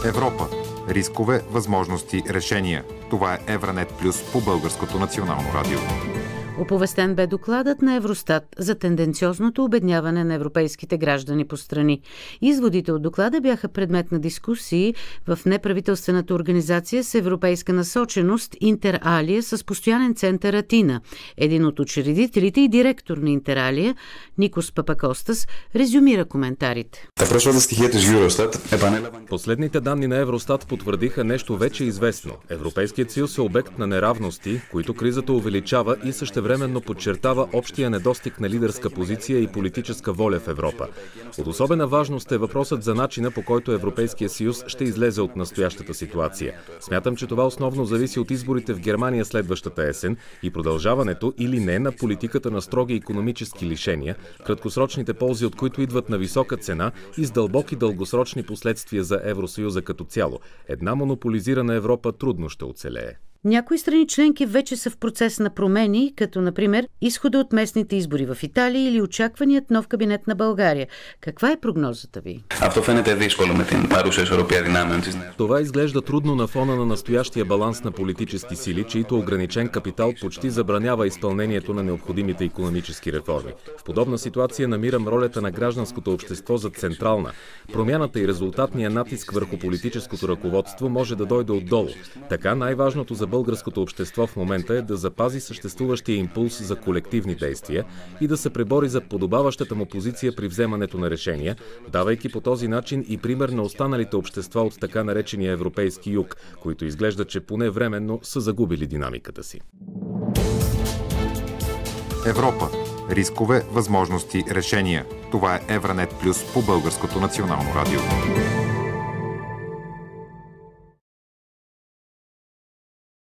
Европа. Рискове, възможности, решения. Това е Евранет Плюс по Българското национално радио. Оповестен бе докладът на Евростат за тенденциозното обедняване на европейските граждани по страни. Изводите от доклада бяха предмет на дискусии в неправителствената организация с европейска насоченост Интералия с постоянен център Атина. Един от учредителите и директор на Интералия, Никос Папакостас, резюмира коментарите. Последните данни на Евростат потвърдиха нещо вече известно. Европейският съюз е обект на неравности, които кризата увеличава и същевременно подчертава общия недостиг на лидерска позиция и политическа воля в Европа. От особена важност е въпросът за начина, по който Европейския съюз ще излезе от настоящата ситуация. Смятам, че това основно зависи от изборите в Германия следващата есен и продължаването или не на политиката на строги икономически лишения, краткосрочните ползи от които идват на висока цена и с дълбоки дългосрочни последствия за Евросъюза като цяло. Една монополизирана Европа трудно ще оцелее. Някои страни членки вече са в процес на промени, като например изхода от местните избори в Италия или очакваният нов кабинет на България. Каква е прогнозата ви? Това изглежда трудно на фона на настоящия баланс на политически сили, чието ограничен капитал почти забранява изпълнението на необходимите икономически реформи. В подобна ситуация намирам ролята на гражданското общество за централна. Промяната и резултатния натиск върху политическото ръководство може да дойде отдолу. Така най-важното за българското общество в момента е да запази съществуващия импулс за колективни действия и да се пребори за подобаващата му позиция при вземането на решения, давайки по този начин и пример на останалите общества от така наречения европейски юг, които изглежда, че поне временно са загубили динамиката си. Европа. Рискове, възможности, решения. Това е Евранет Плюс по Българското национално радио.